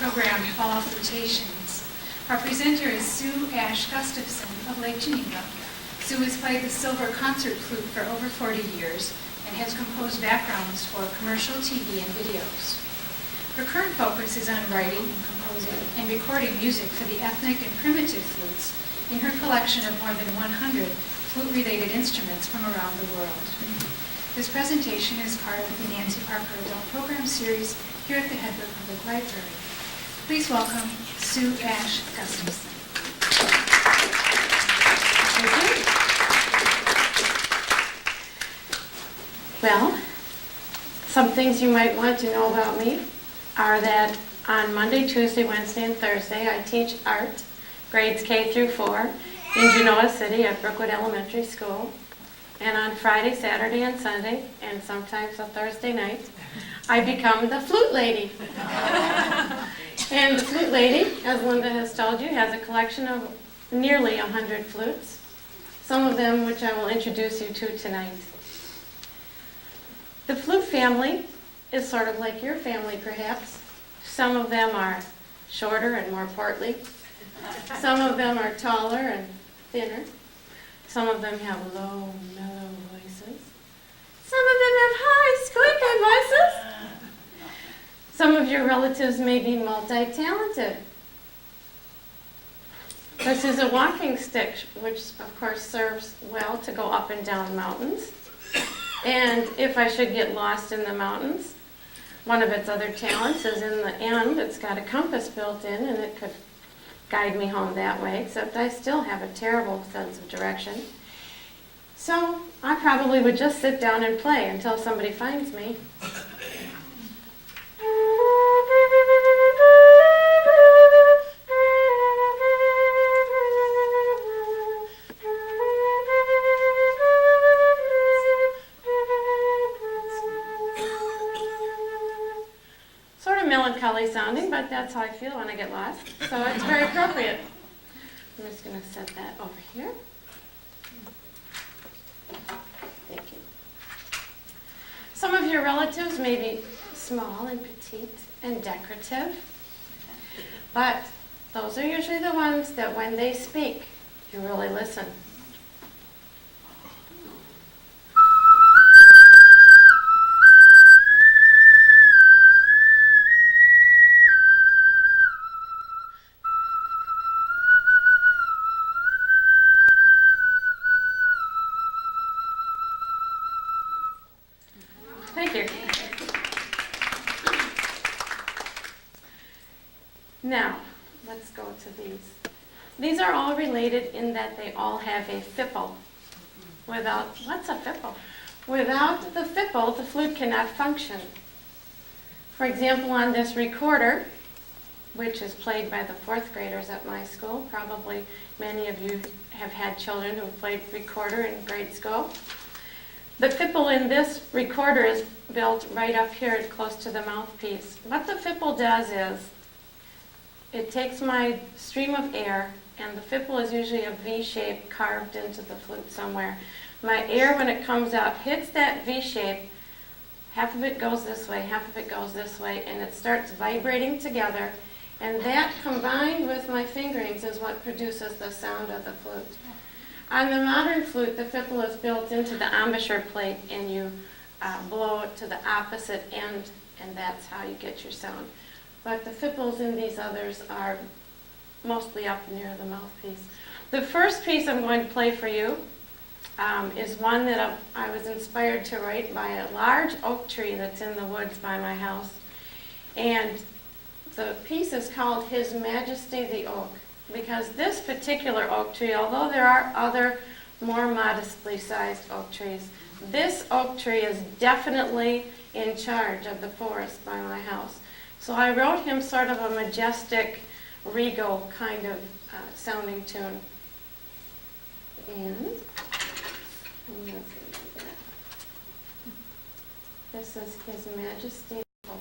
program Fall Flutations. Our presenter is Suash Gustafson of Lake Geneva. Sue has played the silver concert flute for over 40 years and has composed backgrounds for commercial TV and videos. Her current focus is on writing and composing and recording music for the ethnic and primitive flutes in her collection of more than 100 flute-related instruments from around the world. This presentation is part of the Nancy Parker Adult Program Series here at the Hedberg Public Library. Please welcome Suash Gustafson. Thank you. Well, some things you might want to know about me are that on Monday, Tuesday, Wednesday, and Thursday I teach art, grades K through 4, in Genoa City at Brookwood Elementary School. And on Friday, Saturday, and Sunday, and sometimes a Thursday night, I become the flute lady. And the flute lady, as Linda has told you, has a collection of nearly 100 flutes, some of them which I will introduce you to tonight. The flute family is sort of like your family, perhaps. Some of them are shorter and more portly. Some of them are taller and thinner. Some of them have low, mellow voices. Some of them have high, squeaky voices. Some of your relatives may be multi-talented. This is a walking stick, which of course serves well to go up and down mountains. And if I should get lost in the mountains, one of its other talents is in the end, it's got a compass built in and it could guide me home that way, except I still have a terrible sense of direction. So I probably would just sit down and play until somebody finds me. Sort of melancholy sounding, but that's how I feel when I get lost. So it's very appropriate. I'm just going to set that over here. Thank you. Some of your relatives may be small and petite and decorative, but those are usually the ones that when they speak, you really listen. Thank you. Now, let's go to these. These are all related in that they all have a fipple. What's a fipple? Without the fipple, the flute cannot function. For example, on this recorder, which is played by the 4th graders at my school, probably many of you have had children who have played recorder in grade school. The fipple in this recorder is built right up here close to the mouthpiece. What the fipple does is it takes my stream of air, and the fipple is usually a V shape carved into the flute somewhere. My air, when it comes out, hits that V shape. Half of it goes this way, half of it goes this way, and it starts vibrating together. And that, combined with my fingerings, is what produces the sound of the flute. On the modern flute, the fipple is built into the embouchure plate, and you blow it to the opposite end, and that's how you get your sound. But the fipples in these others are mostly up near the mouthpiece. The first piece I'm going to play for you is one that I was inspired to write by a large oak tree that's in the woods by my house. And the piece is called His Majesty the Oak, because this particular oak tree, although there are other more modestly sized oak trees, this oak tree is definitely in charge of the forest by my house. So I wrote him sort of a majestic, regal kind of sounding tune. And this is His Majesty the Oak.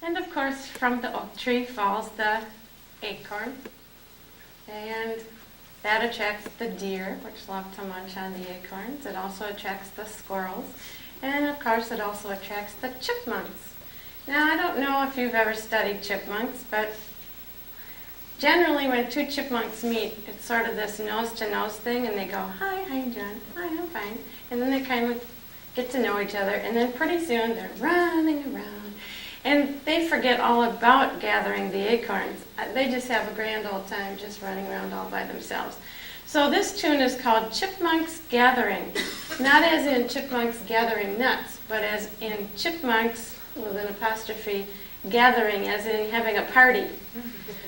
And of course, from the oak tree falls the acorn. And that attracts the deer, which love to munch on the acorns. It also attracts the squirrels. And of course, it also attracts the chipmunks. Now, I don't know if you've ever studied chipmunks, but generally when two chipmunks meet, it's sort of this nose-to-nose thing, and they go, hi, how you doing? Hi, I'm fine. And then they kind of get to know each other, and then pretty soon they're running around. And they forget all about gathering the acorns. They just have a grand old time just running around all by themselves. So this tune is called Chipmunks Gathering. Not as in chipmunks gathering nuts, but as in chipmunks, with an apostrophe, gathering, as in having a party.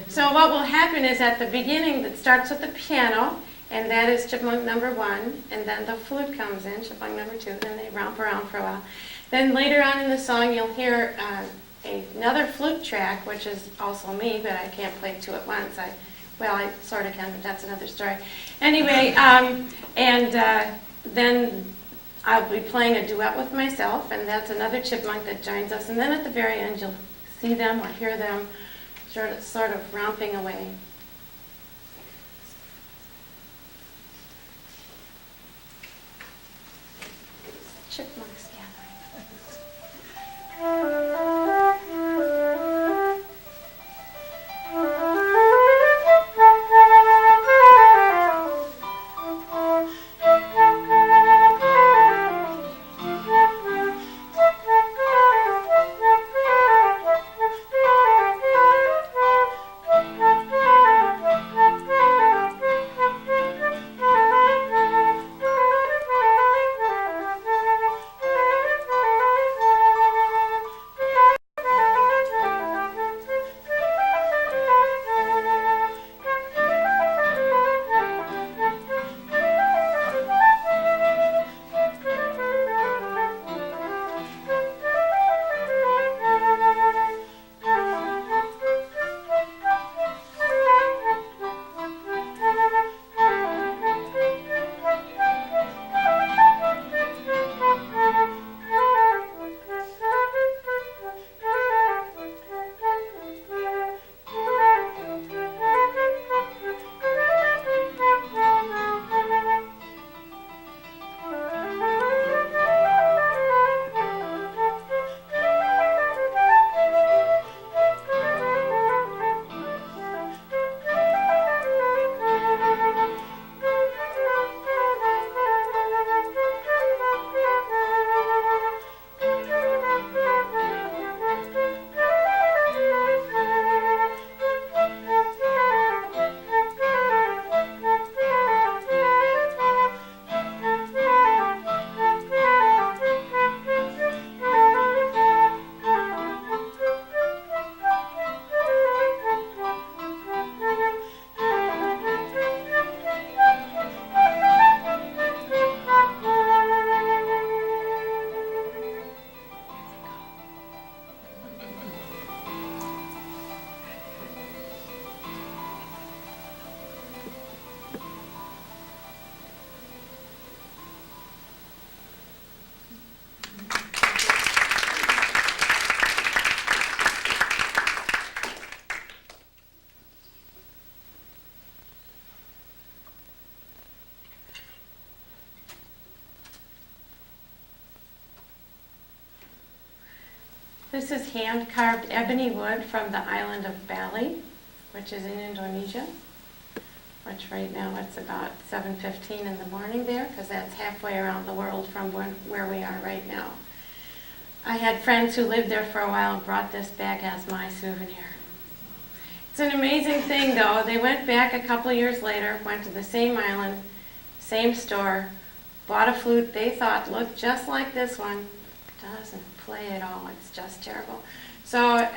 So what will happen is at the beginning, it starts with the piano, and that is chipmunk number 1, and then the flute comes in, chipmunk number 2, and they romp around for a while. Then later on in the song, you'll hear another flute track, which is also me, but I can't play 2 at once. I sort of can, but that's another story. Anyway, then I'll be playing a duet with myself, and that's another chipmunk that joins us. And then at the very end, you'll see them or hear them sort of romping away. Chipmunks Gathering. This is hand-carved ebony wood from the island of Bali, which is in Indonesia, which right now it's about 7:15 in the morning there, because that's halfway around the world from where we are right now. I had friends who lived there for a while and brought this back as my souvenir. It's an amazing thing, though. They went back a couple years later, went to the same island, same store, bought a flute they thought looked just like this one. Doesn't play at all. It's just terrible. So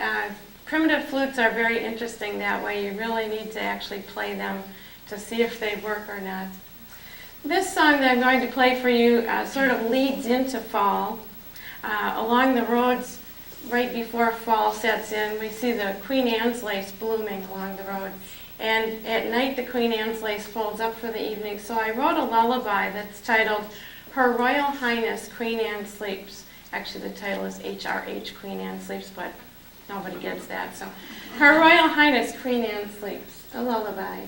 primitive flutes are very interesting that way. You really need to actually play them to see if they work or not. This song that I'm going to play for you sort of leads into fall. Along the roads right before fall sets in, we see the Queen Anne's lace blooming along the road. And at night, the Queen Anne's lace folds up for the evening. So I wrote a lullaby that's titled Her Royal Highness Queen Anne Sleeps. Actually, the title is HRH, Queen Anne Sleeps, but nobody gets that. So, Her Royal Highness Queen Anne sleeps. A lullaby.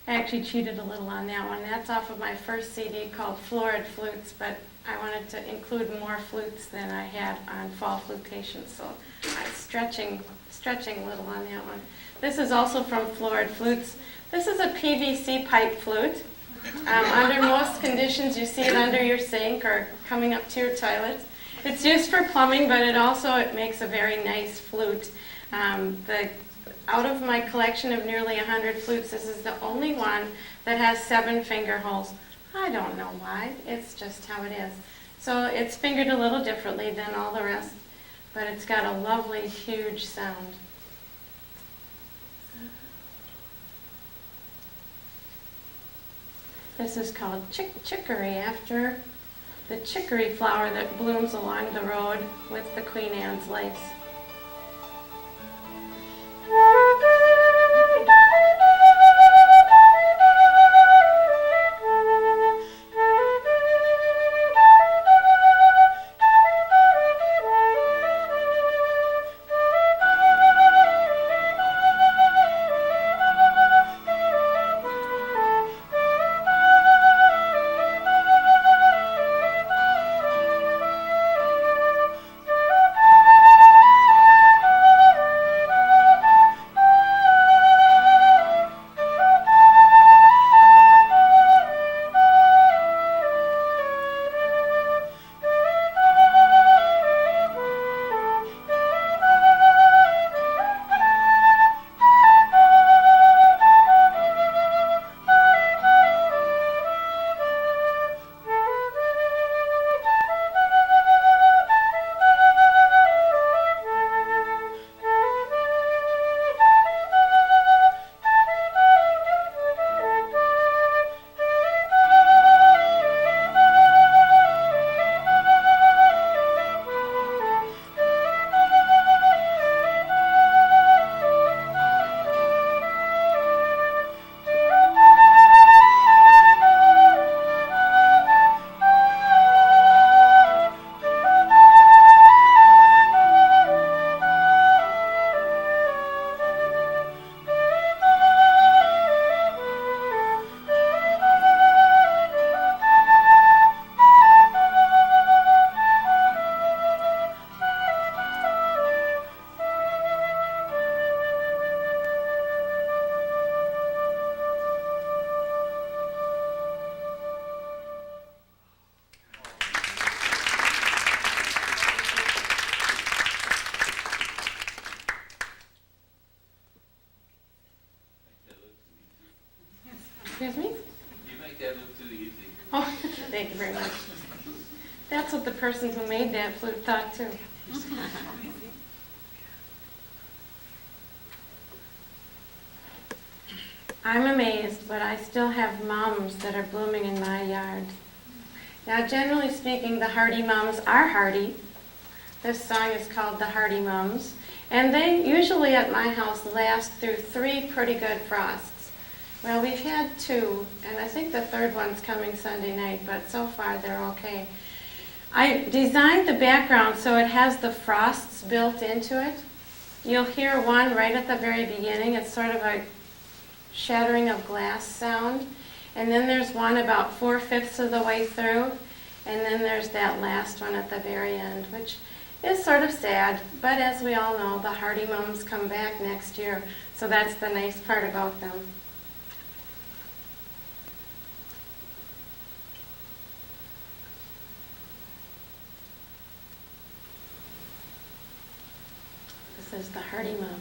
I actually cheated a little on that one. That's off of my first CD called Florid Flutes, but I wanted to include more flutes than I had on Fall Flutations, so I'm stretching a little on that one. This is also from Florid Flutes. This is a PVC pipe flute. Under most conditions, you see it under your sink or coming up to your toilet. It's used for plumbing, but it makes a very nice flute. Out of my collection of nearly 100 flutes, this is the only one that has 7 finger holes. I don't know why. It's just how it is. So it's fingered a little differently than all the rest, but it's got a lovely, huge sound. This is called Chicory, after the chicory flower that blooms along the road with the Queen Anne's lace. Excuse me? You make that look too easy. Oh, thank you very much. That's what the person who made that flute thought too. I'm amazed, but I still have mums that are blooming in my yard. Now, generally speaking, the hardy mums are hardy. This song is called The Hardy Mums. And they usually at my house last through 3 pretty good frosts. Well, we've had 2, and I think the 3rd one's coming Sunday night, but so far they're okay. I designed the background so it has the frosts built into it. You'll hear one right at the very beginning. It's sort of a shattering of glass sound. And then there's one about 4/5 of the way through. And then there's that last one at the very end, which is sort of sad. But as we all know, the hardy mums come back next year. So that's the nice part about them. This is the hardy mums.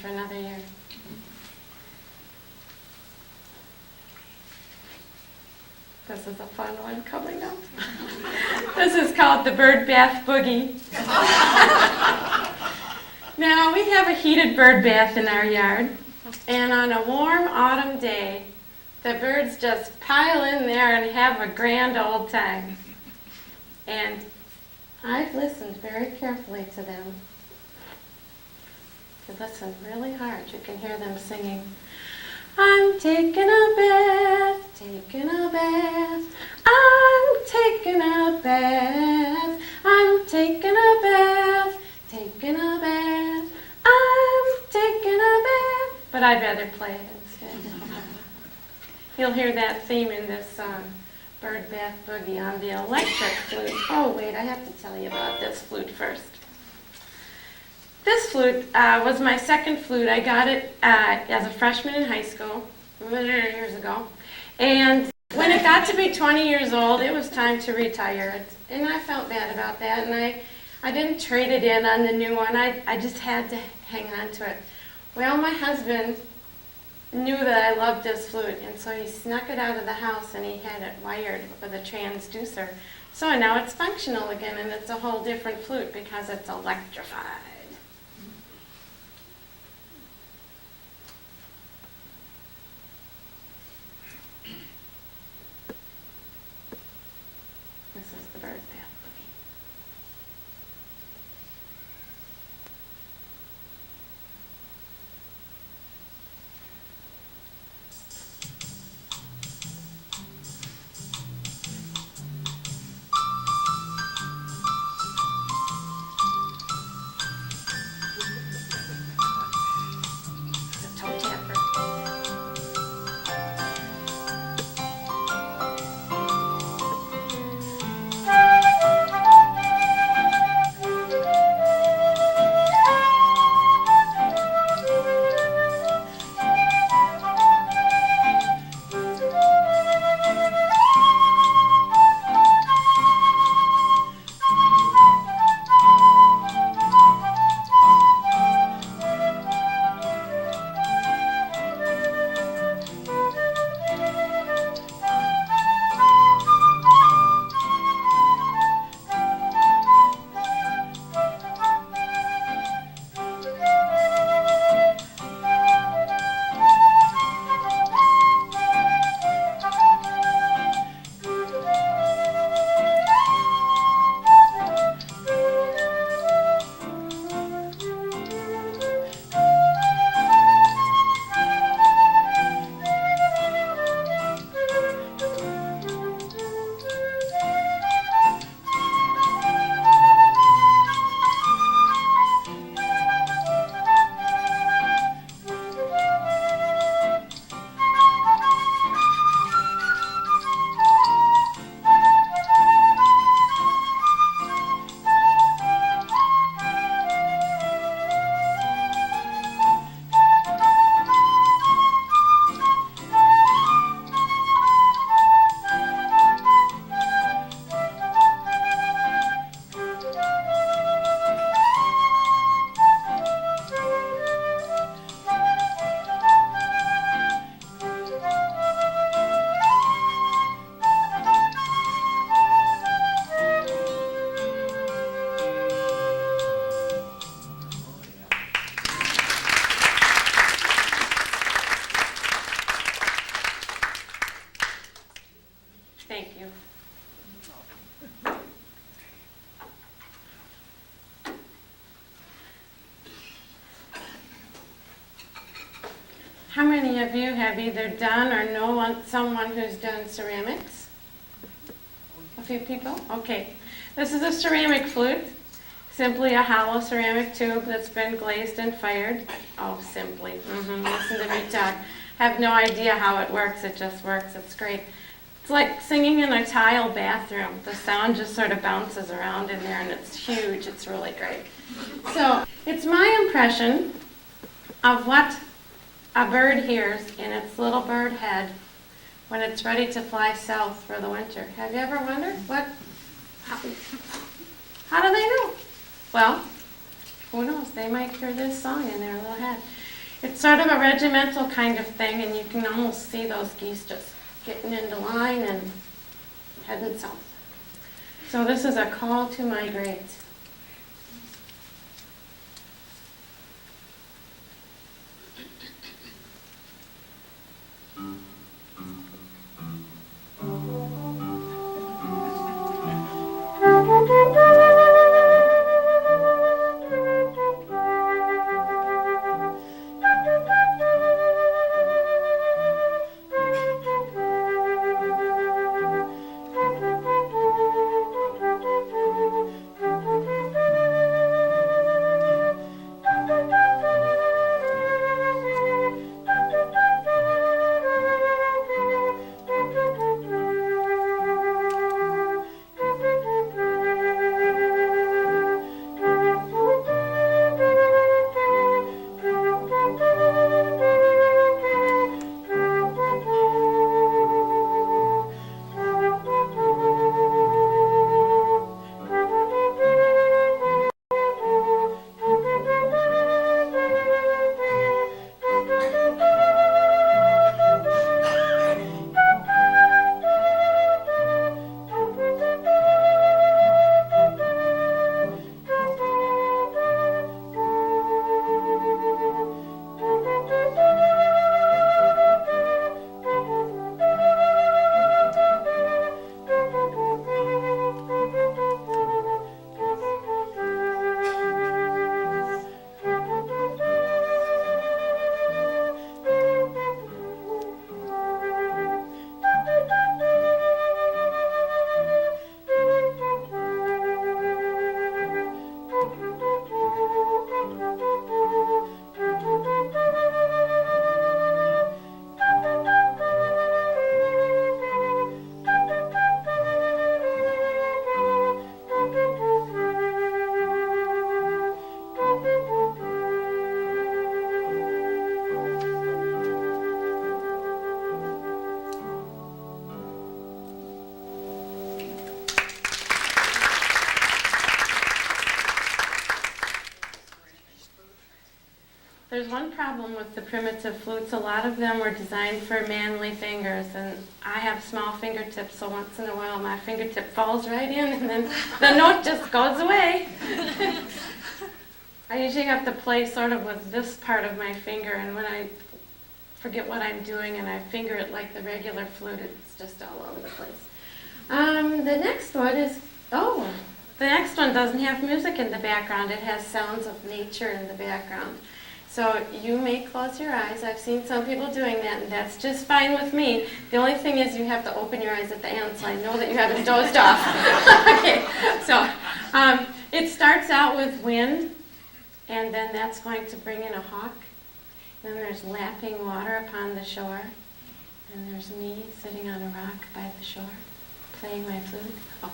for another year. This is a fun one coming up. This is called the Bird Bath Boogie. Now, we have a heated bird bath in our yard, and on a warm autumn day, the birds just pile in there and have a grand old time. And I've listened very carefully to them. If you listen really hard, you can hear them singing, I'm taking a bath, taking a bath, I'm taking a bath, I'm taking a bath, taking a bath, I'm taking a bath. But I'd rather play it instead. You'll hear that theme in this song, Bird Bath Boogie, on the electric flute. Oh, wait, I have to tell you about this flute first. This flute was my second flute. I got it as a freshman in high school, years ago. And when it got to be 20 years old, it was time to retire it. And I felt bad about that, and I didn't trade it in on the new one. I just had to hang on to it. Well, my husband knew that I loved this flute, and so he snuck it out of the house, and he had it wired with a transducer. So now it's functional again, and it's a whole different flute because it's electrified. This is the Bird Bath Boogie. It's a toe tapper. Thank you. How many of you have either done or know someone who's done ceramics? A few people? Okay. This is a ceramic flute. Simply a hollow ceramic tube that's been glazed and fired. Oh, simply. Listen to me talk. Have no idea how it works. It just works. It's great. It's like singing in a tile bathroom. The sound just sort of bounces around in there, and it's huge. It's really great. So it's my impression of what a bird hears in its little bird head when it's ready to fly south for the winter. Have you ever wondered how do they know? Well, who knows? They might hear this song in their little head. It's sort of a regimental kind of thing, and you can almost see those geese just getting into line and heading south. So this is a call to migrate. There's one problem with the primitive flutes. A lot of them were designed for manly fingers, and I have small fingertips, so once in a while my fingertip falls right in and then the note just goes away. I usually have to play sort of with this part of my finger, and when I forget what I'm doing and I finger it like the regular flute, it's just all over the place. The next one doesn't have music in the background. It has sounds of nature in the background. So you may close your eyes. I've seen some people doing that, and that's just fine with me. The only thing is you have to open your eyes at the end so I know that you haven't dozed off. Okay, so it starts out with wind, and then that's going to bring in a hawk. Then there's lapping water upon the shore, and there's me sitting on a rock by the shore, playing my flute. Oh.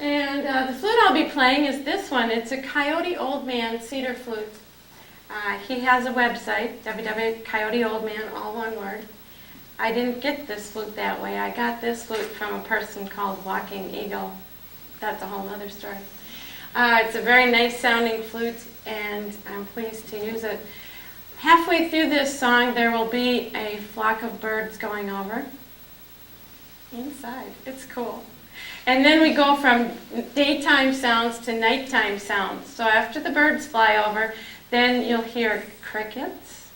And the flute I'll be playing is this one. It's a Coyote Old Man cedar flute. He has a website, www.coyoteoldman, all one word. I didn't get this flute that way. I got this flute from a person called Walking Eagle. That's a whole other story. It's a very nice sounding flute, and I'm pleased to use it. Halfway through this song, there will be a flock of birds going over. Inside. It's cool. And then we go from daytime sounds to nighttime sounds. So after the birds fly over, then you'll hear crickets,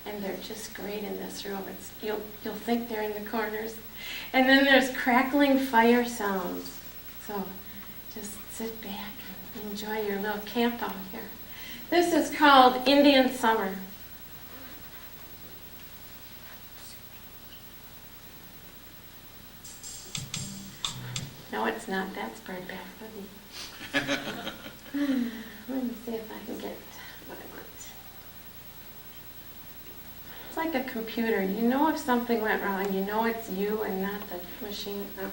and they're just great in this room. You'll think they're in the corners. And then there's crackling fire sounds. So just sit back and enjoy your little camp out here. This is called Indian Summer. No, it's not. That's Birdback Boogie. Let me see if I can get what I want. It's like a computer. You know if something went wrong. You know it's you and not the machine. Oh.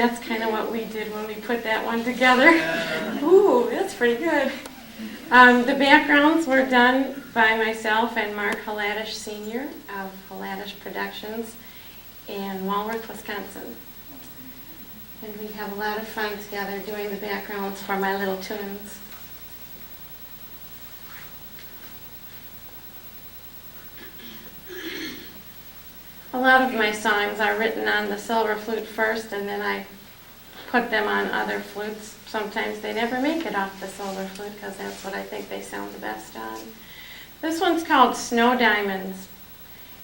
that's kind of what we did when we put that one together. Ooh, that's pretty good. The backgrounds were done by myself and Mark Haladish Sr. of Haladish Productions in Walworth, Wisconsin. And we have a lot of fun together doing the backgrounds for my little tunes. A lot of my songs are written on the silver flute first, and then I put them on other flutes. Sometimes they never make it off the silver flute because that's what I think they sound the best on. This one's called Snow Diamonds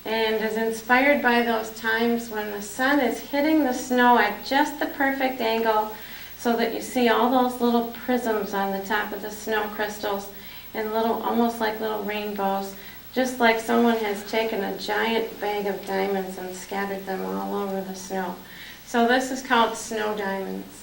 and is inspired by those times when the sun is hitting the snow at just the perfect angle so that you see all those little prisms on the top of the snow crystals and little, almost like little rainbows, just like someone has taken a giant bag of diamonds and scattered them all over the snow. So this is called Snow Diamonds.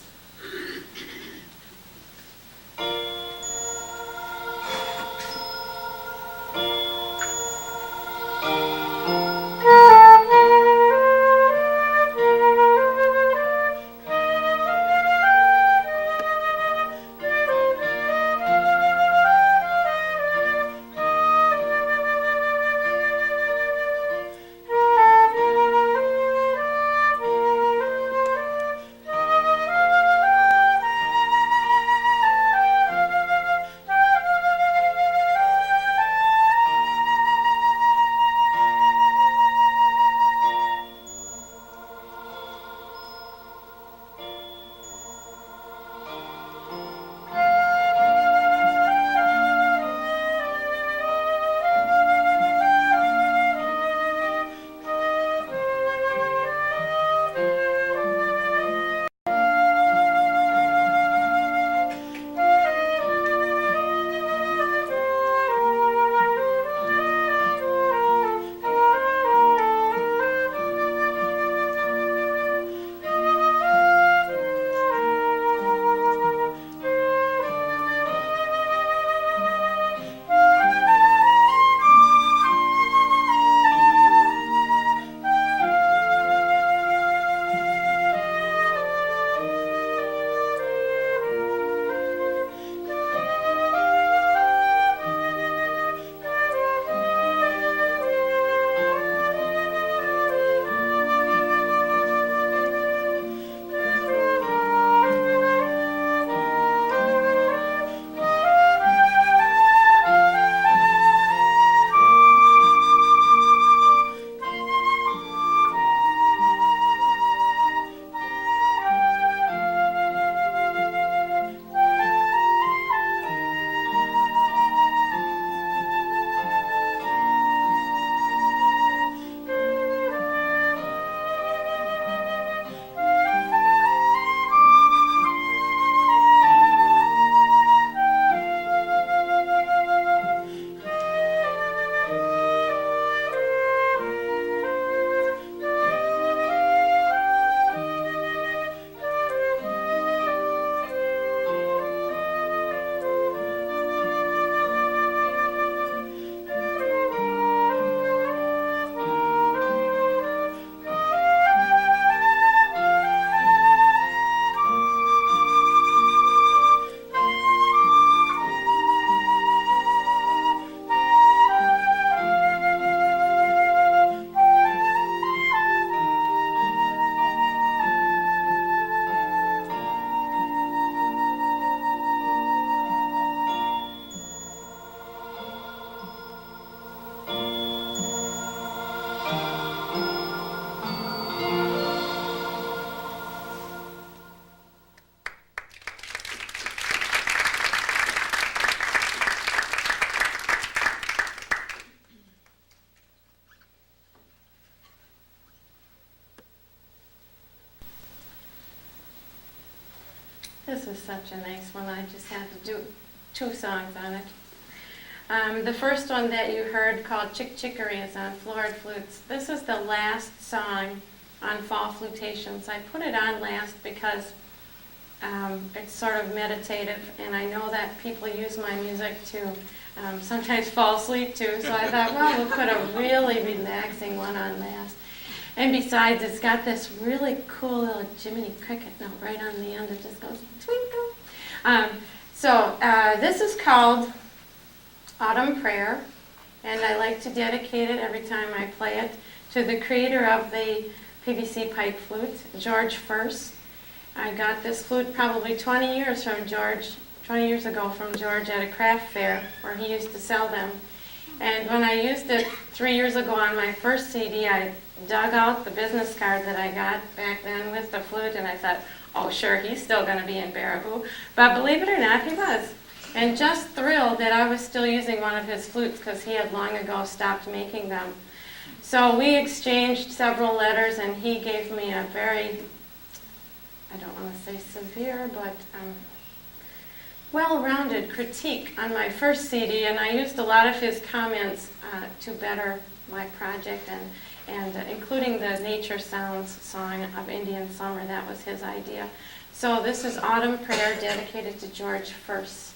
This is such a nice one. I just had to do 2 songs on it. The first one that you heard called Chicory is on florid flutes. This is the last song on Fall Flutations. I put it on last because it's sort of meditative, and I know that people use my music to sometimes fall asleep to, so I thought, well, we'll put a really relaxing one on last. And besides, it's got this really cool little Jiminy Cricket note right on the end. It just goes twinkle. This is called Autumn Prayer, and I like to dedicate it every time I play it to the creator of the PVC Pipe Flute, George First. I got this flute probably 20 years ago from George at a craft fair where he used to sell them. And when I used it 3 years ago on my first CD, I dug out the business card that I got back then with the flute, and I thought, oh sure, he's still going to be in Baraboo. But believe it or not, he was. And just thrilled that I was still using one of his flutes because he had long ago stopped making them. So we exchanged several letters, and he gave me a very, I don't want to say severe, but well-rounded critique on my first CD, and I used a lot of his comments to better my project, and including the Nature Sounds song of Indian Summer. That was his idea. So this is Autumn Prayer dedicated to George First.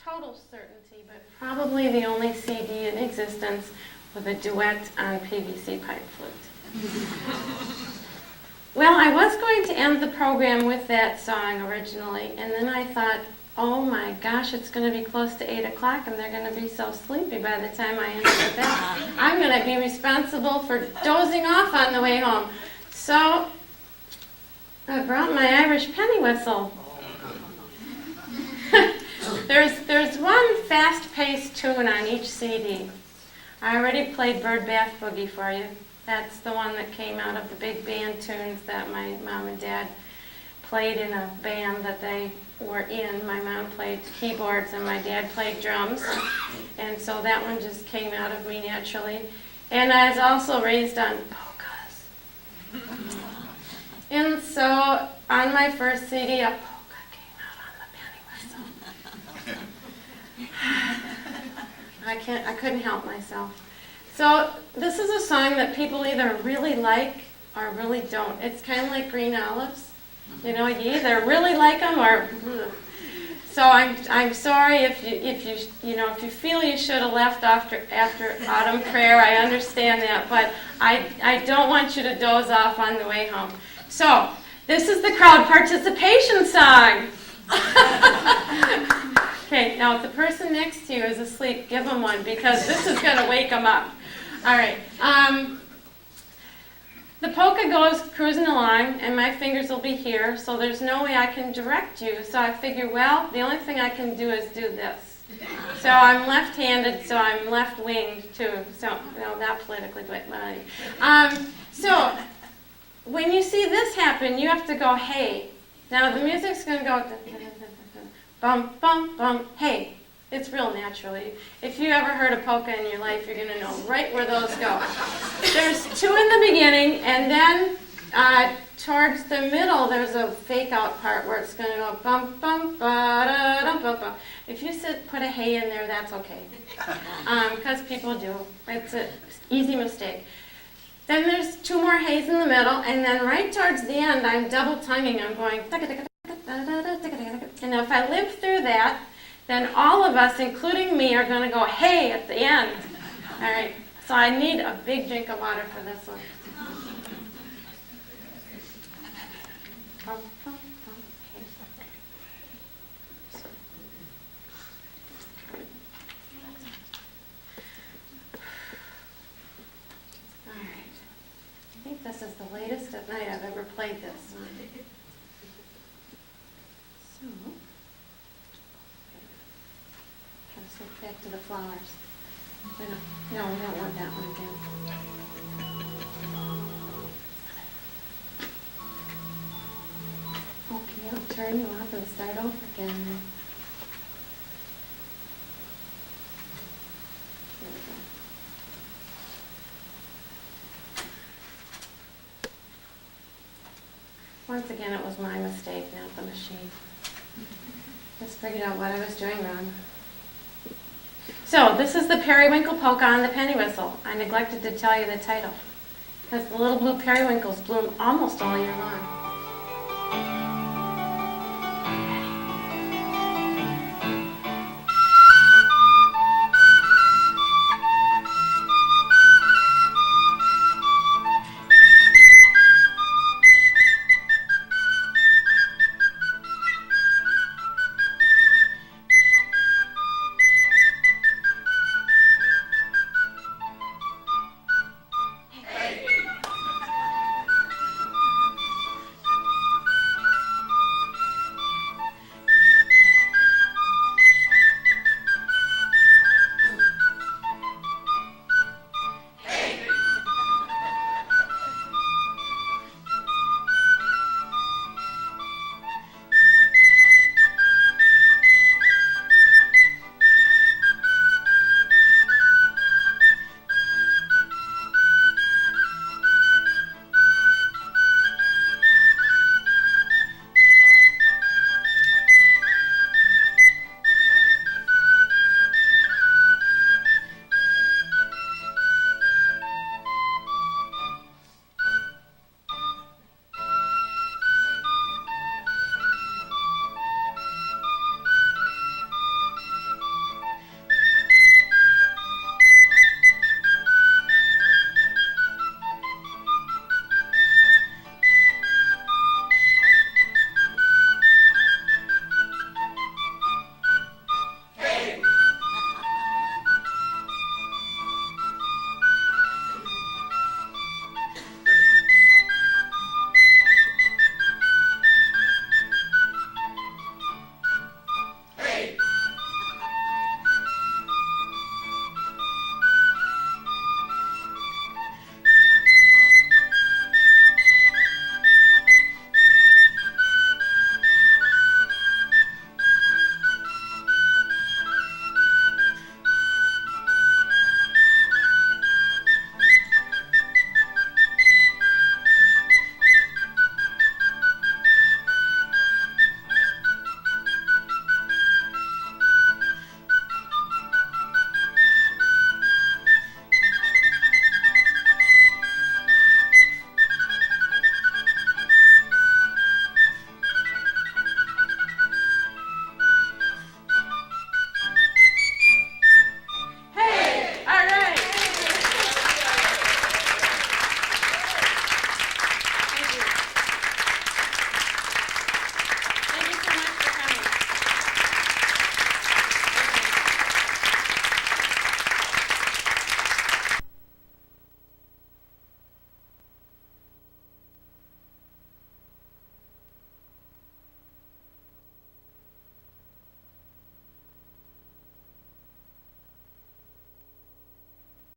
total certainty, but probably the only CD in existence with a duet on PVC Pipe Flute. Well, I was going to end the program with that song originally, and then I thought, oh my gosh, it's going to be close to 8 o'clock, and they're going to be so sleepy by the time I end with that. I'm going to be responsible for dozing off on the way home. So I brought my Irish penny whistle. There's one fast-paced tune on each CD. I already played Bird Bath Boogie for you. That's the one that came out of the big band tunes that my mom and dad played in a band that they were in. My mom played keyboards and my dad played drums. And so that one just came out of me naturally. And I was also raised on polkas. And so on my first CD, a polka came out on the penny whistle. I couldn't help myself. So this is a song that people either really like or really don't. It's kind of like green olives. You know, you either really like them or. So I'm sorry if you feel you should have left after autumn prayer. I understand that, but I don't want you to doze off on the way home. So this is the crowd participation song. Okay, now if the person next to you is asleep, give them one because this is going to wake them up. All right. The polka goes cruising along, and my fingers will be here, so there's no way I can direct you. So I figure, well, the only thing I can do is do this. So I'm left-handed, so I'm left-winged too. So, not politically, but so when you see this happen, you have to go, hey. Now the music's going to go bum, bum, bum, hey. It's real naturally. If you ever heard a polka in your life, you're going to know right where those go. There's 2 in the beginning, and then towards the middle, there's a fake-out part where it's going to go bum, bum, ba-da-dum, bum, bum. If you put a hey in there, that's okay, because people do. It's an easy mistake. Then there's 2 more heys in the middle, and then right towards the end, I'm double-tonguing. I'm going, and if I live through that, then all of us, including me, are going to go, hey, at the end. All right, so I need a big drink of water for this one. All right, I think this is the latest at night I've ever played this. So. Switch back to the flowers. No, we don't want that one again. Okay, I'll turn you off and start over again. There we go. Once again, it was my mistake, not the machine. Just figured out what I was doing wrong. So, this is the periwinkle polka on the penny whistle. I neglected to tell you the title, because the little blue periwinkles bloom almost all year long.